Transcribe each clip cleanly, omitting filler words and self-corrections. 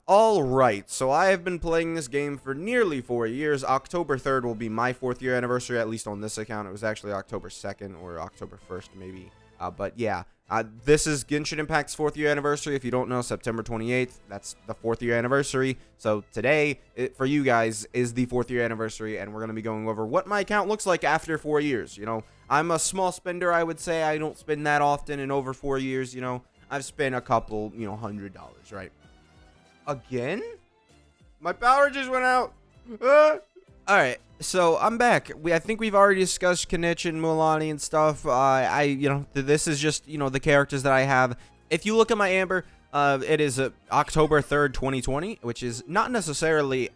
Alright, so I have been playing this game for nearly 4 years. October 3rd will be my 4th year anniversary, at least on this account. It was actually October 2nd or October 1st, maybe. But yeah, this is Genshin Impact's 4th year anniversary. If you don't know, September 28th, that's the 4th year anniversary. So today, for you guys, is the 4th year anniversary, and we're going to be going over what my account looks like after 4 years. You know, I'm a small spender, I would say. I don't spend that often in over 4 years, you know. I've spent a couple, $100, right? Again? My power just went out. Alright, so I'm back. I think we've already discussed Kenichi and Mualani and stuff. This is just, the characters that I have. If you look at my Amber, it is October 3rd, 2020, which is not necessarily,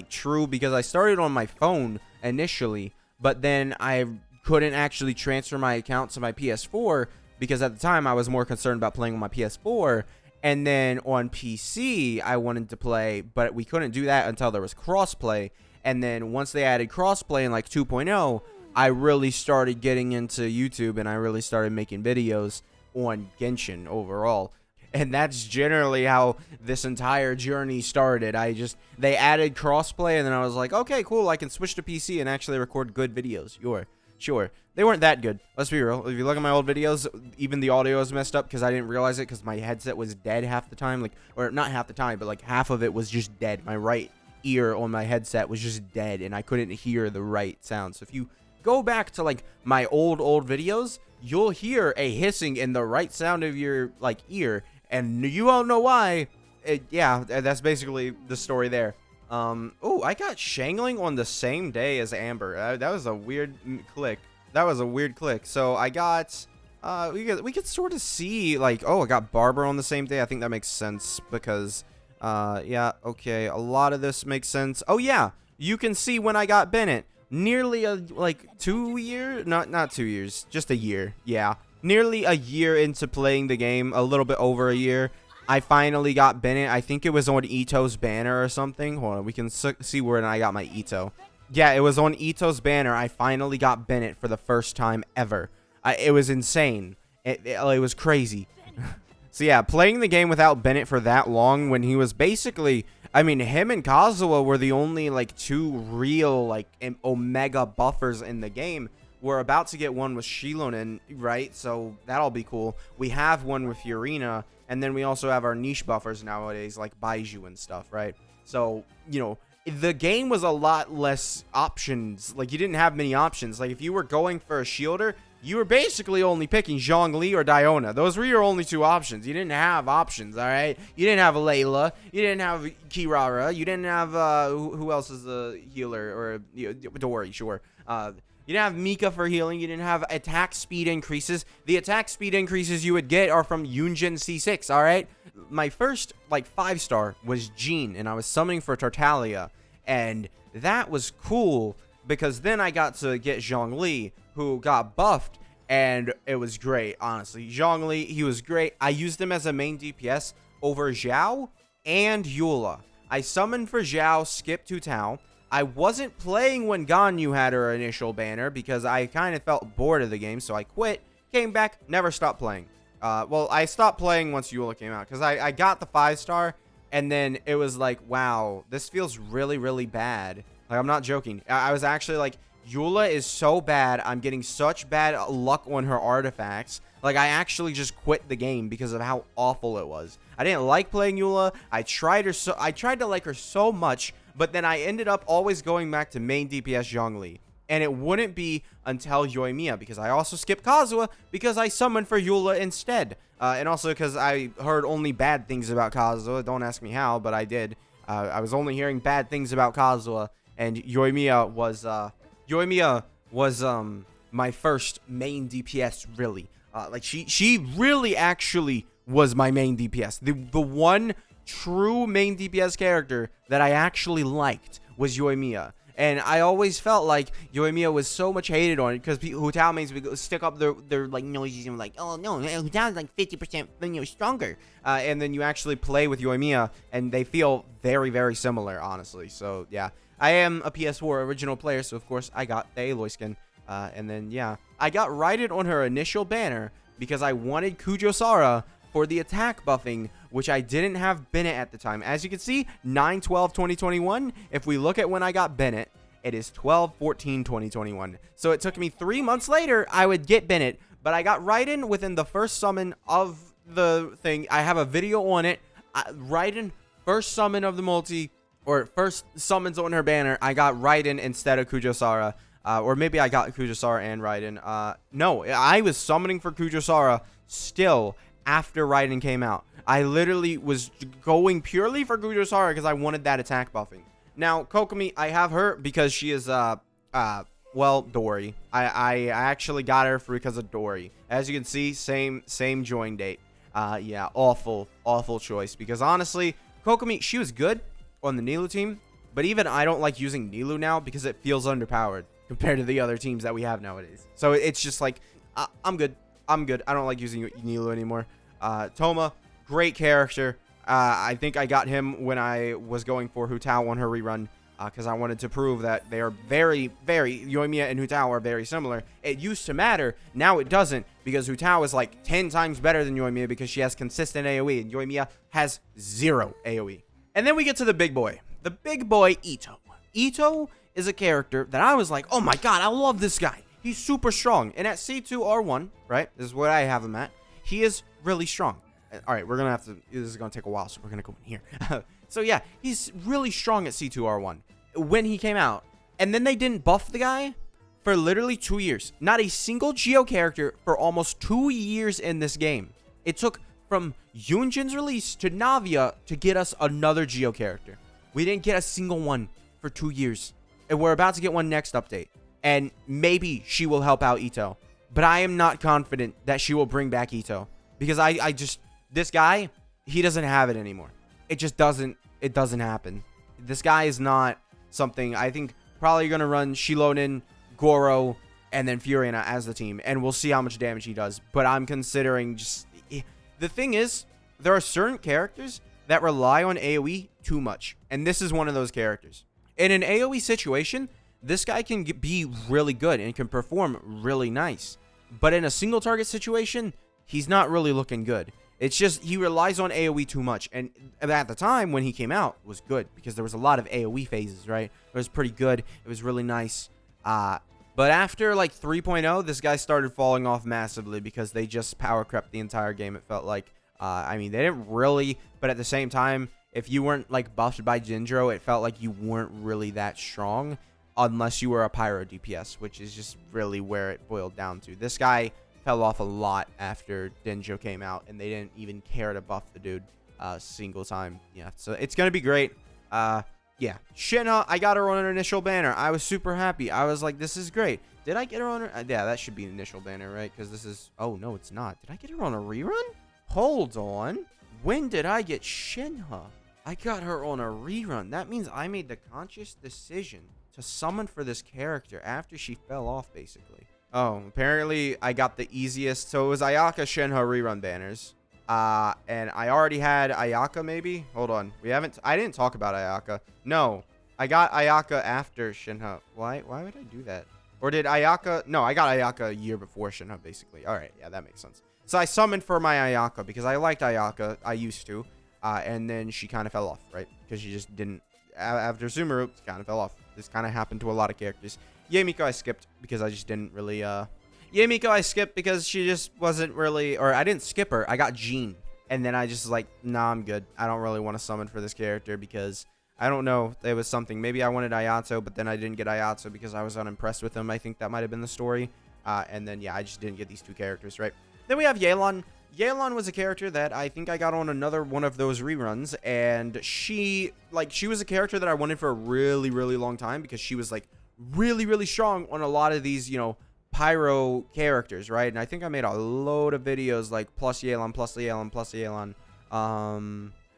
true because I started on my phone initially, but then I couldn't actually transfer my account to my PS4 because at the time I was more concerned about playing on my PS4. And then on PC, I wanted to play, but we couldn't do that until there was crossplay. And then once they added crossplay in 2.0, I really started getting into YouTube and I really started making videos on Genshin overall. And that's generally how this entire journey started. They added crossplay and then I was like, okay, cool, I can switch to PC and actually record good videos. Sure. They weren't that good. Let's be real. If you look at my old videos, even the audio is messed up because I didn't realize it because my headset was dead half the time. Or not half the time, but half of it was just dead. My right ear on my headset was just dead and I couldn't hear the right sound. So if you go back to my old videos, you'll hear a hissing in the right sound of your ear and you won't know why. Yeah, that's basically the story there. Oh, I got Shangling on the same day as Amber. That was a weird click. So I got, we could sort of see, oh, I got Barber on the same day. I think that makes sense because, yeah, okay, a lot of this makes sense. Oh, yeah, you can see when I got Bennett. Nearly, 2 years? Not 2 years, just a year, yeah. Nearly a year into playing the game, a little bit over a year. I finally got Bennett. I think it was on Ito's banner or something. Hold on, we can see where I got my Ito. Yeah, it was on Ito's banner. I finally got Bennett for the first time ever. It was insane. It was crazy. So yeah, playing the game without Bennett for that long when he was basically... I mean, him and Kazuha were the only, two real, Omega buffers in the game. We're about to get one with Shilonen, right? So that'll be cool. We have one with Furina. And then we also have our niche buffers nowadays, like Baiju and stuff, right? So, the game was a lot less options. You didn't have many options. If you were going for a shielder, you were basically only picking Zhongli or Diona. Those were your only two options. You didn't have options, all right? You didn't have Layla. You didn't have Kirara. You didn't have, who else is a healer? Or, Dori, sure. You didn't have Mika for healing. You didn't have attack speed increases. The attack speed increases you would get are from Yunjin C6, alright? My first, 5-star was Jean, and I was summoning for Tartaglia. And that was cool, because then I got to get Zhongli, who got buffed, and it was great, honestly. Zhongli, he was great. I used him as a main DPS over Xiao and Eula. I summoned for Xiao, skipped to Tao. I wasn't playing when Ganyu had her initial banner because I kind of felt bored of the game, so I quit, came back, never stopped playing. Well, I stopped playing once Eula came out because I got the 5-star, and then it was wow, this feels really, really bad. I'm not joking. I was actually Eula is so bad. I'm getting such bad luck on her artifacts. I actually just quit the game because of how awful it was. I didn't like playing Eula. I tried to like her so much, but then I ended up always going back to main DPS Zhongli. And it wouldn't be until Yoimiya, because I also skipped Kazuha because I summoned for Eula instead. And also because I heard only bad things about Kazuha. Don't ask me how, but I did. I was only hearing bad things about Kazuha, and Yoimiya was my first main DPS, really. She really actually was my main DPS. The one true main DPS character that I actually liked was Yoimiya. And I always felt like Yoimiya was so much hated on because Hutao mains would stick up their noises and oh no, Hutao's 50% stronger. And then you actually play with Yoimiya and they feel very, very similar, honestly. So yeah, I am a PS4 original player, so of course I got the Aloy skin. And then yeah, I got righted on her initial banner because I wanted Kujosara for the attack buffing, which I didn't have Bennett at the time. As you can see, 9/12/2021. If we look at when I got Bennett, it is 12/14/2021. So it took me 3 months later, I would get Bennett, but I got Raiden within the first summon of the thing. I have a video on it. Raiden, first summon of the multi, or first summons on her banner, I got Raiden instead of Kujosara. Or maybe I got Kujosara and Raiden. No, I was summoning for Kujosara still after Raiden came out. I literally was going purely for Kujosara because I wanted that attack buffing. Now, Kokomi, I have her because she is, well, Dory. I actually got her because of Dory. As you can see, same join date. Yeah, awful choice. Because honestly, Kokomi, she was good on the Nilou team. But even I don't like using Nilou now because it feels underpowered compared to the other teams that we have nowadays. So it's just like, I'm good. I don't like using Nilou anymore. Toma, great character. I think I got him when I was going for Hu Tao on her rerun. Because I wanted to prove that they are very, Yoimiya and Hu Tao are very similar. It used to matter. Now it doesn't. Because Hu Tao is like 10 times better than Yoimiya because she has consistent AoE. And Yoimiya has 0 AoE. And then we get to the big boy. The big boy, Itto. Itto is a character that I was like, oh my god, I love this guy. He's super strong. And at C2R1, right, this is what I have him at, he is really strong. All right, we're going to have to, this is going to take a while, so we're going to go in here. So yeah, he's really strong at C2R1 when he came out. And then they didn't buff the guy for literally 2 years. Not a single Geo character for almost 2 years in this game. It took from Yunjin's release to Navia to get us another Geo character. We didn't get a single one for 2 years. And we're about to get one next update. And maybe she will help out Itto. But I am not confident that she will bring back Itto. Because I just, this guy, he doesn't have it anymore. It just doesn't, it doesn't happen. This guy is not something, I think probably going to run Shilonen, Goro, and then Furina as the team. And we'll see how much damage he does. But I'm considering just, the thing is, there are certain characters that rely on AoE too much. And this is one of those characters. In an AoE situation, this guy can be really good and can perform really nice. But in a single target situation, he's not really looking good. It's just he relies on AoE too much. And at the time when he came out, it was good because there was a lot of AoE phases, right? It was pretty good. It was really nice. But after like 3.0, this guy started falling off massively because they just power crept the entire game, it felt like. I mean, they didn't really, but at the same time, if you weren't like buffed by Dendro, it felt like you weren't really that strong unless you were a pyro DPS, which is just really where it boiled down to. This guy fell off a lot after Dendro came out, and they didn't even care to buff the dude a single time. Yeah, so it's going to be great. Yeah, Shinha, I got her on an initial banner. I was super happy. I was like, this is great. Did I get her on her? Yeah, that should be an initial banner, right? Because this is, oh, no, it's not. Did I get her on a rerun? Hold on. When did I get Shinha? I got her on a rerun. That means I made the conscious decision to summon for this character after she fell off, basically. Oh, apparently I got the easiest. So it was Ayaka, Shinha rerun banners. And I already had Ayaka, maybe? Hold on. I didn't talk about Ayaka. No, I got Ayaka after Shinha. Why would I do that? Or did Ayaka? No, I got Ayaka a year before Shinha, basically. All right, yeah, that makes sense. So I summoned for my Ayaka because I liked Ayaka. I used to. And then she kind of fell off, right? Because she just didn't. After Sumeru, she kind of fell off. This kind of happened to a lot of characters. Yemiko I skipped because I just didn't really. Yemiko I skipped because she just wasn't really. Or I didn't skip her. I got Jean. And then I just was like, nah, I'm good. I don't really want to summon for this character because I don't know. There was something. Maybe I wanted Ayato, but then I didn't get Ayato because I was unimpressed with him. I think that might have been the story. And then, yeah, I just didn't get these two characters, right? Then we have Yelan. Yelan was a character that I think I got on another one of those reruns, and she was a character that I wanted for a really, really long time because she was like really, really strong on a lot of these, you know, pyro characters, right? And I think I made a load of videos like plus Yelan, plus Yelan, plus Yelan.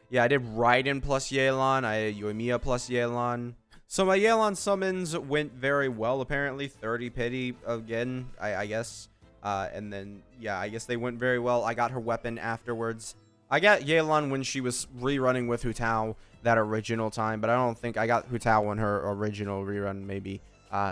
Yeah, I did Raiden plus Yelan. I had Yoimiya plus Yelan. So my Yelan summons went very well, apparently. 30 pity again, I guess. And then, yeah, I guess they went very well. I got her weapon afterwards. I got Yelan when she was rerunning with Hu Tao that original time, but I don't think I got Hu Tao on her original rerun, maybe.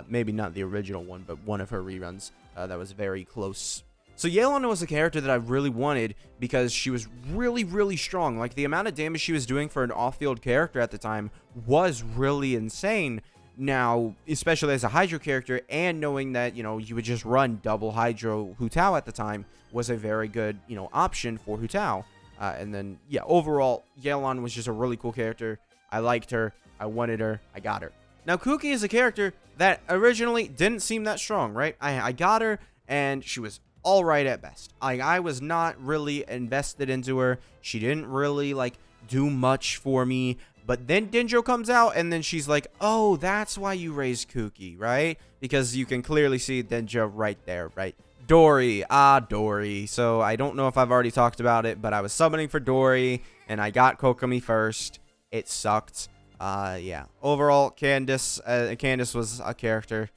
Maybe not the original one, but one of her reruns that was very close So Yelan was a character that I really wanted because she was really, really strong. Like, the amount of damage she was doing for an off-field character at the time was really insane. Now, especially as a Hydro character, and knowing that, you know, you would just run double Hydro Hu Tao at the time was a very good, you know, option for Hu Tao. And then, yeah, overall, Yelan was just a really cool character. I liked her. I wanted her. I got her. Now, Kuki is a character that originally didn't seem that strong, right? I got her, and she was all right at best. I was not really invested into her. She didn't really, like, do much for me. But then Dendro comes out, and then she's like, oh, that's why you raised Kuki, right? Because you can clearly see Dendro right there, right? Dory. Dory. So I don't know if I've already talked about it, but I was summoning for Dory, and I got Kokomi first. It sucked. Yeah. Overall, Candace was a character.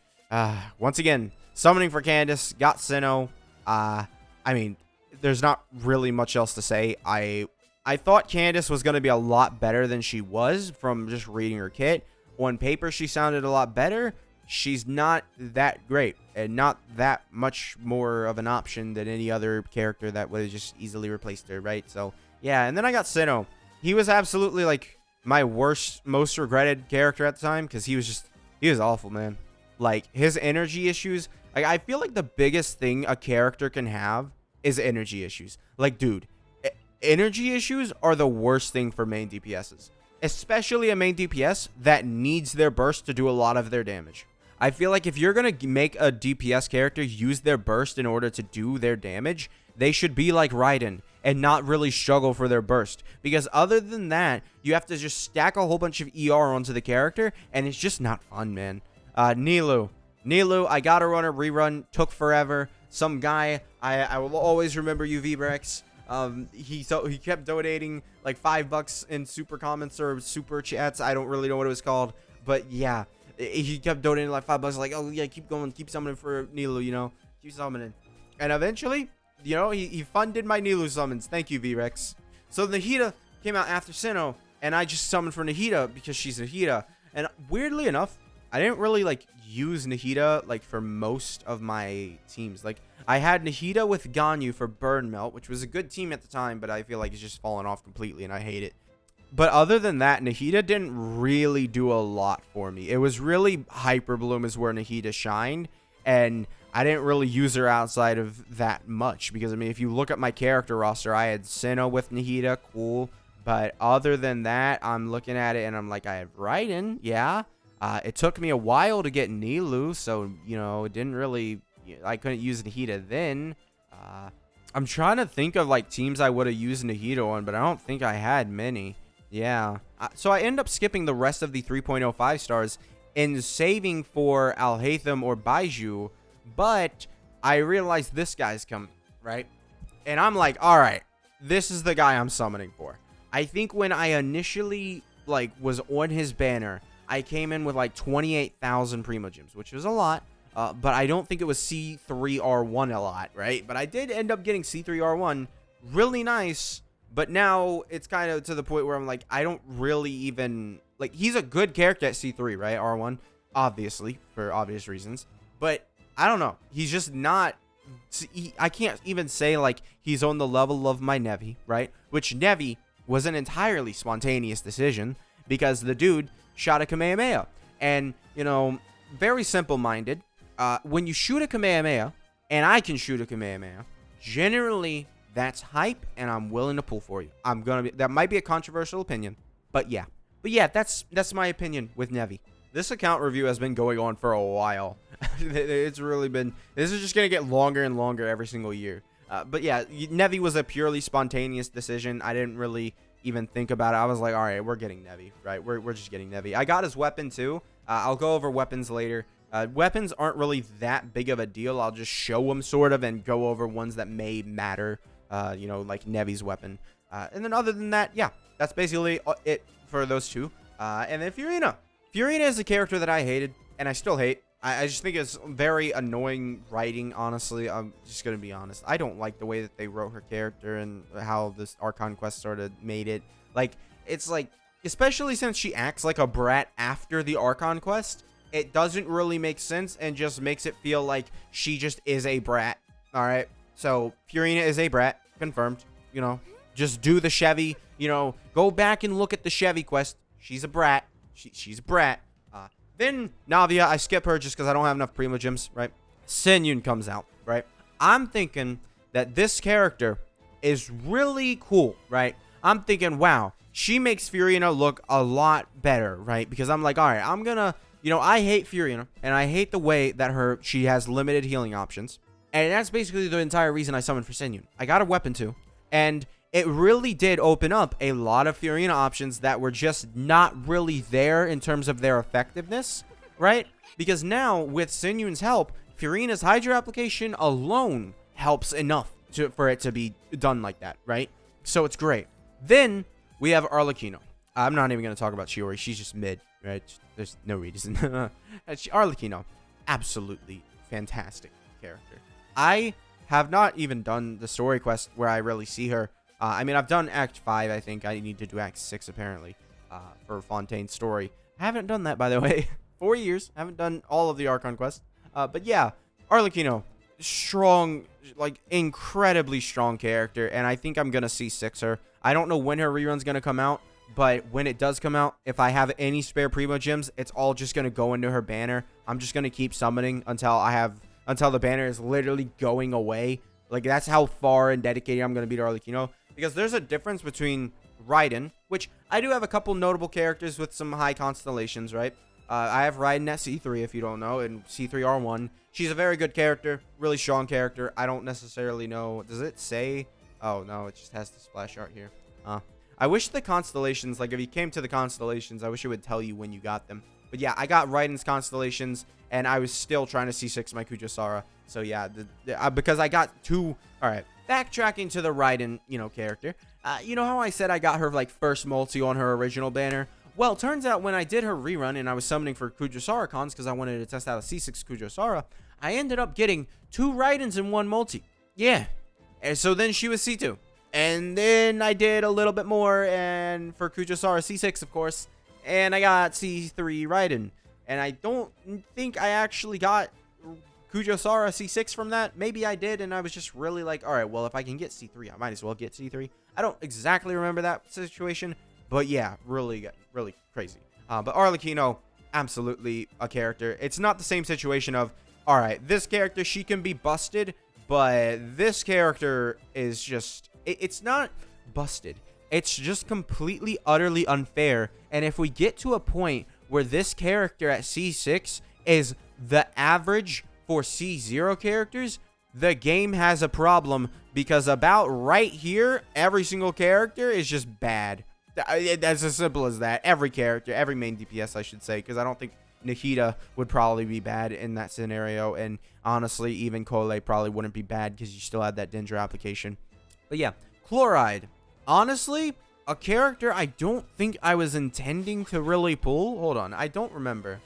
Once again, summoning for Candace, got Sinnoh. I mean, there's not really much else to say. I thought Candace was going to be a lot better than she was from just reading her kit. On paper, she sounded a lot better. She's not that great and not that much more of an option than any other character that would have just easily replaced her, right? So, yeah, and then I got Sinnoh. He was absolutely, like, my worst, most regretted character at the time because he was awful, man. Like, his energy issues, like, I feel like the biggest thing a character can have is energy issues. Like, dude, energy issues are the worst thing for main DPSs, especially a main DPS that needs their burst to do a lot of their damage. I feel like if you're going to make a DPS character use their burst in order to do their damage, they should be like Raiden and not really struggle for their burst. Because other than that, you have to just stack a whole bunch of ER onto the character, and it's just not fun, man. Nilou, I got her on a rerun, took forever. Some guy, I will always remember you, Vbrex. He kept donating like $5 in super comments or super chats. I don't really know what it was called, but yeah, he kept donating like $5. Like, oh yeah, keep going, keep summoning for Nilou, you know, keep summoning. And eventually, you know, he funded my Nilou summons. Thank you, Vrex. So Nahida came out after Sinnoh, and I just summoned for Nahida because she's Nahida. And weirdly enough, I didn't really like use Nahida like for most of my teams. Like, I had Nahida with Ganyu for Burn Melt, which was a good team at the time, but I feel like it's just fallen off completely, and I hate it. But other than that, Nahida didn't really do a lot for me. It was really Hyper Bloom is where Nahida shined, and I didn't really use her outside of that much. Because, I mean, if you look at my character roster, I had Sinnoh with Nahida, cool. But other than that, I'm looking at it, and I'm like, I have Raiden, yeah. It took me a while to get Nilou, so, you know, it didn't really... I couldn't use Nahida then. I'm trying to think of, like, teams I would have used Nahida on, but I don't think I had many. Yeah. So I end up skipping the rest of the 3.05 stars and saving for Alhaitham or Baiju, but I realized this guy's coming, right? And I'm like, all right, this is the guy I'm summoning for. I think when I initially, like, was on his banner, I came in with, like, 28,000 Primo Gems, which was a lot. But I don't think it was C3R1 a lot, right? But I did end up getting C3R1. Really nice. But now it's kind of to the point where I'm like, I don't really even... Like, he's a good character at C3, right? R1. Obviously, for obvious reasons. But I don't know. He's just not... I can't even say, like, he's on the level of my Nevi, right? Which Nevi was an entirely spontaneous decision because the dude shot a Kamehameha. And, you know, very simple-minded. When you shoot a Kamehameha, and I can shoot a Kamehameha, generally that's hype, and I'm willing to pull for you. That might be a controversial opinion, but yeah. But yeah, that's my opinion with Nevi. This account review has been going on for a while. It's really been... This is just going to get longer and longer every single year. But yeah, Nevi was a purely spontaneous decision. I didn't really even think about it. I was like, all right, we're getting Nevi, right? We're just getting Nevi. I got his weapon too. I'll go over weapons later. Weapons aren't really that big of a deal. I'll just show them sort of and go over ones that may matter, you know, like Nevi's weapon. And then other than that, yeah, that's basically it for those two. And then Furina. Furina is a character that I hated, and I still hate. I just think it's very annoying writing, honestly. I'm just going to be honest. I don't like the way that they wrote her character and how this Archon quest sort of made it. Like, it's like, especially since she acts like a brat after the Archon quest, it doesn't really make sense and just makes it feel like she just is a brat. All right. So Furina is a brat, confirmed. You know, just do the Chevy. You know, go back and look at the Chevy quest. She's a brat. She's a brat. Then Neuvillette, I skip her just because I don't have enough Primo Gems, right? Senyun comes out, right? I'm thinking that this character is really cool, right? I'm thinking, wow, she makes Furina look a lot better, right? Because I'm like, all right, I'm gonna, you know, I hate Furina, and I hate the way that she has limited healing options. And that's basically the entire reason I summoned for Senyun. I got a weapon too, and it really did open up a lot of Furina options that were just not really there in terms of their effectiveness, right? Because now, with Senyun's help, Furina's Hydra application alone helps enough for it to be done like that, right? So it's great. Then we have Arlecchino. I'm not even going to talk about Shiori. She's just mid, right? There's no reason. Arlecchino, absolutely fantastic character. I have not even done the story quest where I really see her. I mean, I've done Act 5, I think. I need to do Act 6, apparently, for Fontaine's story. I haven't done that, by the way. 4 years. Haven't done all of the Archon quests. But yeah, Arlecchino, strong, like, incredibly strong character. And I think I'm going to C6 her. I don't know when her rerun's going to come out. But when it does come out, if I have any spare Primo Gems, it's all just going to go into her banner. I'm just going to keep summoning until the banner is literally going away. Like, that's how far and dedicated I'm going to be to Arlecchino. Because there's a difference between Raiden, which I do have a couple notable characters with some high constellations, right? I have Raiden at C3, if you don't know, and C3R1. She's a very good character, really strong character. I don't necessarily know. Does it say? Oh, no, it just has the splash art here. I wish the constellations, like if you came to the constellations, I wish it would tell you when you got them. But yeah, I got Raiden's constellations, and I was still trying to C6 my Kujosara. So yeah, because I got two. All right, backtracking to the Raiden, you know, character. You know how I said I got her like first multi on her original banner? Well, turns out when I did her rerun and I was summoning for Kujosara cons because I wanted to test out a C6 Kujosara, I ended up getting 2 Raidens in 1 multi. Yeah, and so then she was C2. And then I did a little bit more, and for Kujosara C6, of course, and I got C3 Raiden. And I don't think I actually got Kujosara C6 from that. Maybe I did, and I was just really like, all right, well, if I can get C3, I might as well get C3. I don't exactly remember that situation, but yeah, really good, really crazy. But Arlecchino, absolutely a character. It's not the same situation of, all right, this character, she can be busted, but this character is just... It's not busted. It's just completely, utterly unfair. And if we get to a point where this character at C6 is the average for C0 characters, the game has a problem. Because about right here, every single character is just bad. That's as simple as that. Every character, every main DPS, I should say. Because I don't think Nikita would probably be bad in that scenario. And honestly, even Kole probably wouldn't be bad because you still had that Dendro application. But yeah, Chloride. Honestly, a character I don't think I was intending to really pull. Hold on, I don't remember.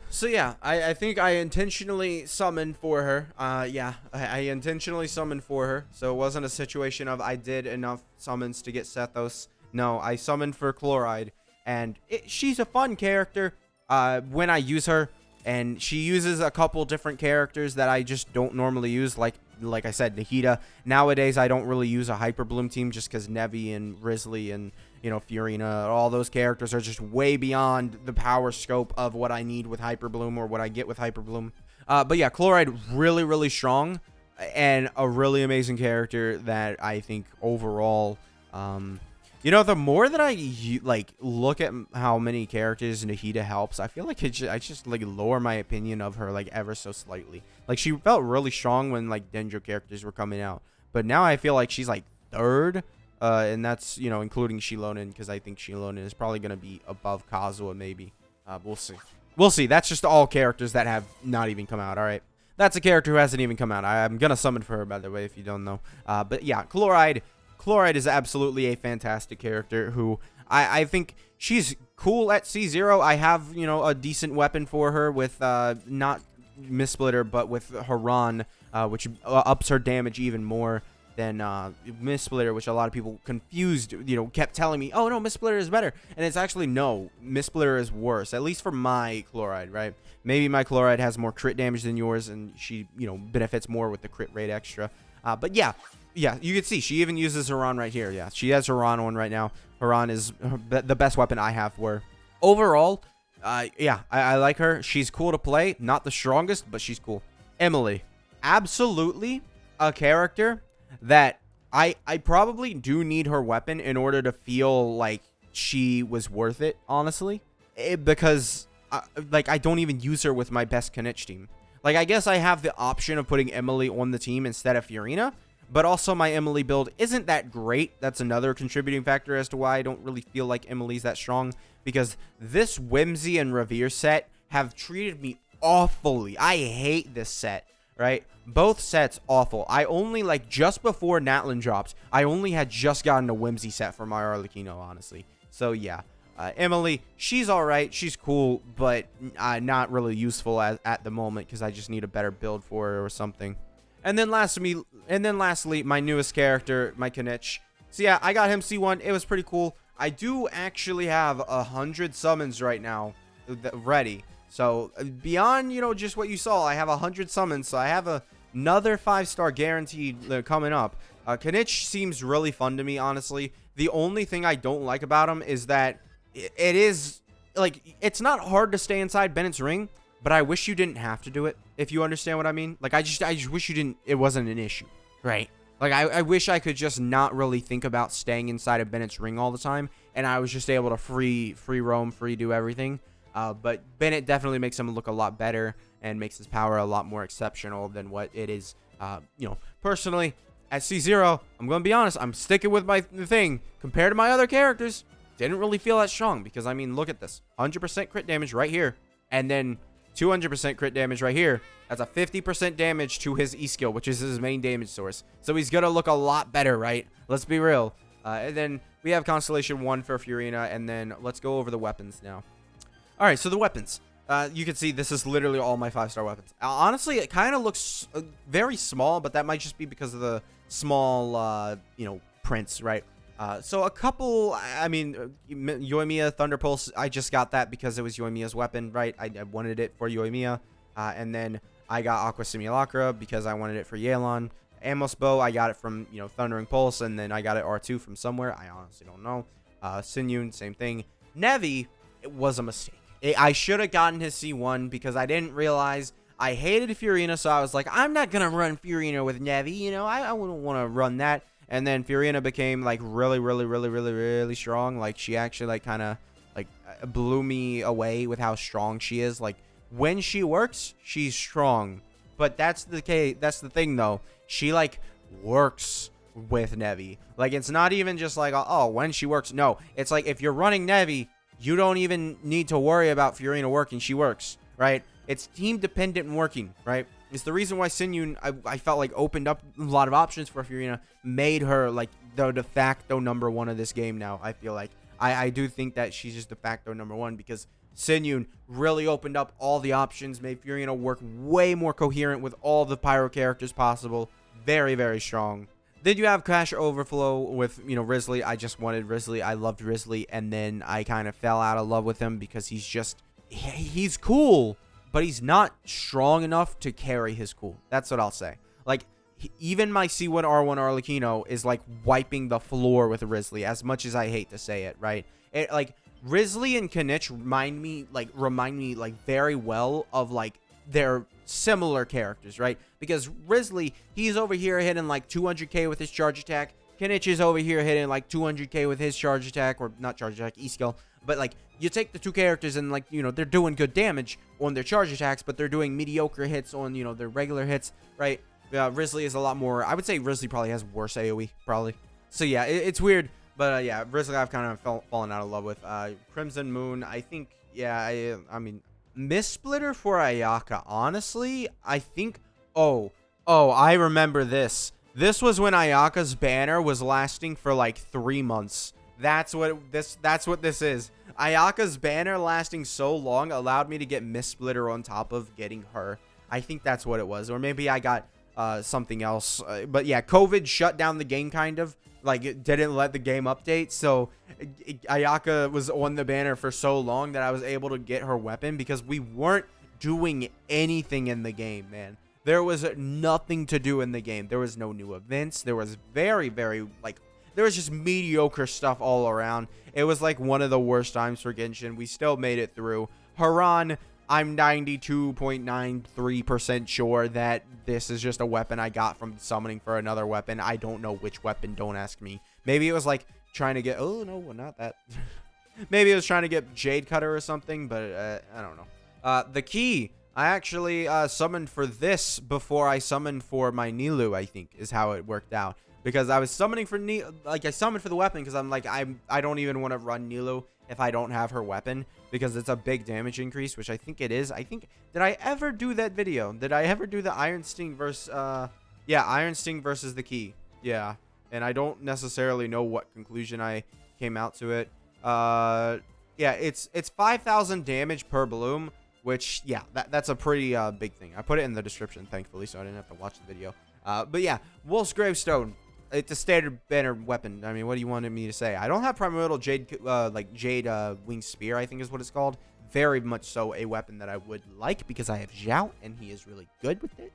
So yeah, I think I intentionally summoned for her. Yeah, I intentionally summoned for her. So it wasn't a situation of I did enough summons to get Sethos. No, I summoned for Chloride. And she's a fun character when I use her. And she uses a couple different characters that I just don't normally use, like I said, Nikita. Nowadays, I don't really use a Hyper Bloom team just because Nevi and Risley and, you know, Furina, all those characters are just way beyond the power scope of what I need with Hyper Bloom or what I get with Hyper Bloom. But yeah, Chloride, really, really strong and a really amazing character that I think overall... you know, the more that I like look at how many characters Nikita helps, I feel like I just like lower my opinion of her like ever so slightly. Like she felt really strong when like Dendro characters were coming out, but now I feel like she's like 3rd, and that's, you know, including Shilonen, because I think Shilonen is probably gonna be above Kazuha maybe. We'll see. We'll see. That's just all characters that have not even come out. All right, that's a character who hasn't even come out. I'm gonna summon for her, by the way, if you don't know. But yeah, Chloride. Chloride is absolutely a fantastic character who I think she's cool at C0. I have, you know, a decent weapon for her with not Mistsplitter, but with Haran, which ups her damage even more than Mistsplitter, which a lot of people confused, you know, kept telling me, oh no, Mistsplitter is better. And it's actually no, Mistsplitter is worse, at least for my Chloride, right? Maybe my Chloride has more crit damage than yours, and she, you know, benefits more with the crit rate extra. But yeah, you can see she even uses Haran right here. Yeah, she has Haran on right now. Haran is the best weapon I have for her. Overall, yeah, I like her. She's cool to play. Not the strongest, but she's cool. Emily, absolutely a character that I probably do need her weapon in order to feel like she was worth it, honestly. Because, I don't even use her with my best Knight team. Like, I guess I have the option of putting Emily on the team instead of Furina, but also my Emily build isn't that great. That's another contributing factor as to why I don't really feel like Emily's that strong, because this Whimsy and Revere set have treated me awfully. I hate this set, right? Both sets awful. I only, just before Natlin drops, I only had just gotten a Whimsy set for my Arlecchino, honestly. So, yeah. Emily, she's alright. She's cool, but not really useful at the moment because I just need a better build for her or something. And then lastly, my newest character, my Knight. So, yeah, I got him C1. It was pretty cool. I do actually have 100 summons right now ready. So, beyond, just what you saw, I have 100 summons. So, I have another 5-star guaranteed coming up. Knight seems really fun to me, honestly. The only thing I don't like about him is that it is, it's not hard to stay inside Bennett's ring, but I wish you didn't have to do it, if you understand what I mean. I just wish you didn't, it wasn't an issue, right? I wish I could just not really think about staying inside of Bennett's ring all the time, and I was just able to free roam, free do everything. But Bennett definitely makes him look a lot better and makes his power a lot more exceptional than what it is. Personally, at C0, I'm going to be honest, I'm sticking with my thing. Compared to my other characters, didn't really feel that strong because, I mean, look at this. 100% crit damage right here, and then 200% crit damage right here. That's a 50% damage to his E-skill, which is his main damage source. So he's going to look a lot better, right? Let's be real. And then we have Constellation 1 for Furina, and then let's go over the weapons now. All right, so the weapons. You can see this is literally all my 5-star weapons. Honestly, it kind of looks very small, but that might just be because of the small, prints, right? So a couple, I mean, Yoimiya Thunder Pulse, I just got that because it was Yoimiya's weapon, right? I wanted it for Yoimiya. And then I got Aqua Simulacra because I wanted it for Yelan. Amos Bow, I got it from, Thundering Pulse, and then I got it R2 from somewhere. I honestly don't know. Sinyun, same thing. Nevi, it was a mistake. I should have gotten his C1 because I didn't realize I hated Furina, so I was like, I'm not going to run Furina with Nevi, I wouldn't want to run that. And then Furina became, really strong. She actually, kind of, blew me away with how strong she is. When she works, she's strong. But that's the case. That's the thing, though. She, works with Nevi. It's not even just oh, when she works. No, it's if you're running Nevi, you don't even need to worry about Furina working. She works, right? It's team-dependent working, right? It's the reason why Sinyun, I felt opened up a lot of options for Furina, made her, the de facto #1 of this game now, I feel like. I do think that she's just de facto #1 because Sinyun really opened up all the options, made Furina work way more coherent with all the pyro characters possible. Very, very strong. Then you have Crash Overflow with, Risley. I just wanted Risley. I loved Risley, and then I kind of fell out of love with him because he's cool, but he's not strong enough to carry his cool. That's what I'll say. Even my C1 R1 Arlecchino is, wiping the floor with Risley, as much as I hate to say it, right? Risley and Knight remind me very well of, they're similar characters, right? Because Risley, he's over here hitting 200k with his charge attack. Knight is over here hitting 200k with his charge attack, or not charge attack, E-skill. But you take the two characters and they're doing good damage on their charge attacks, but they're doing mediocre hits on their regular hits, right? Risley is a lot more. I would say Risley probably has worse AoE, probably. So yeah, it's weird, but yeah, Risley I've kind of fallen out of love with. Crimson Moon, I think, yeah, I mean. Mistsplitter for Ayaka, honestly, I think, oh, I remember this. This was when Ayaka's banner was lasting for 3 months. That's what this is. Ayaka's banner lasting so long allowed me to get Mistsplitter on top of getting her. I think that's what it was, or maybe I got something else. But yeah, COVID shut down the game kind of. It didn't let the game update, so Ayaka was on the banner for so long that I was able to get her weapon because we weren't doing anything in the game, man. There was nothing to do in the game. There was no new events. There was very, there was just mediocre stuff all around. It was like one of the worst times for Genshin. We still made it through. Haran, I'm 92.93% sure that this is just a weapon I got from summoning for another weapon. I don't know which weapon. Don't ask me. Maybe it was like trying to get... Oh, no, not that. Maybe it was trying to get Jade Cutter or something, but I don't know. The key, I actually summoned for this before I summoned for my Nilou, I think, is how it worked out. Because I was summoning for I summoned for the weapon because I'm like, I don't even want to run Nilou if I don't have her weapon, because it's a big damage increase, which I think it is. I think, did I ever do that video? Did I ever do the Iron Sting versus, yeah, Iron Sting versus the key. Yeah, and I don't necessarily know what conclusion I came out to it. Yeah, it's 5,000 damage per bloom, which, yeah, that's a pretty big thing. I put it in the description, thankfully, so I didn't have to watch the video. But yeah, Wolf's Gravestone. It's a standard banner weapon. I mean, what do you want me to say? I don't have Primordial Jade, Jade Winged Spear, I think is what it's called. Very much so a weapon that I would like because I have Zhao, and he is really good with it.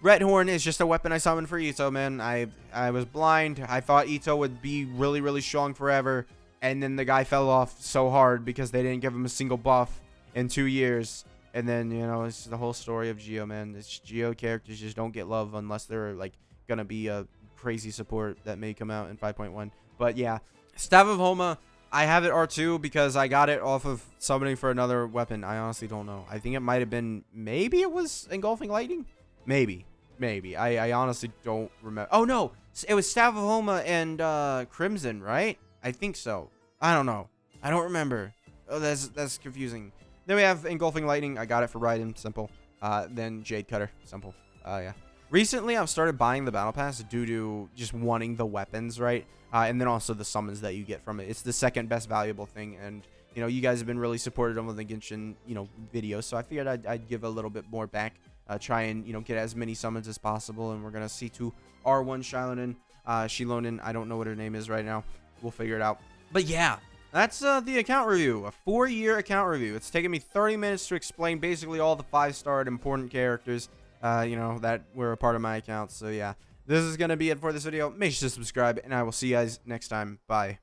Red Horn is just a weapon I summoned for Ito, man. I was blind. I thought Ito would be really, really strong forever, and then the guy fell off so hard because they didn't give him a single buff in 2 years. And then, you know, it's the whole story of Geo, man. It's Geo characters just don't get love unless they're, like, gonna be a crazy support that may come out in 5.1. But yeah, Staff of Homa, I have it R2 because I got it off of summoning for another weapon. I honestly don't know. I think it might have been, maybe it was Engulfing Lightning. Maybe. I honestly don't remember. Oh no, it was Staff of Homa and Crimson, right? I think so. I don't know. I don't remember. Oh, that's confusing. Then we have Engulfing Lightning. I got it for Raiden. Simple. Then Jade Cutter. Simple. Yeah. Recently, I've started buying the Battle Pass due to just wanting the weapons, right? And then also the summons that you get from it. It's the second best valuable thing. And, you know, you guys have been really supportive of the Genshin, you know, videos. So I figured I'd give a little bit more back. Try and, you know, get as many summons as possible. And we're going to see to R1 Shilonin. I don't know what her name is right now. We'll figure it out. But yeah, that's the account review. A 4-year account review. It's taken me 30 minutes to explain basically all the 5-star important characters, you know, that were a part of my account. So yeah, this is going to be it for this video. Make sure to subscribe, and I will see you guys next time. Bye.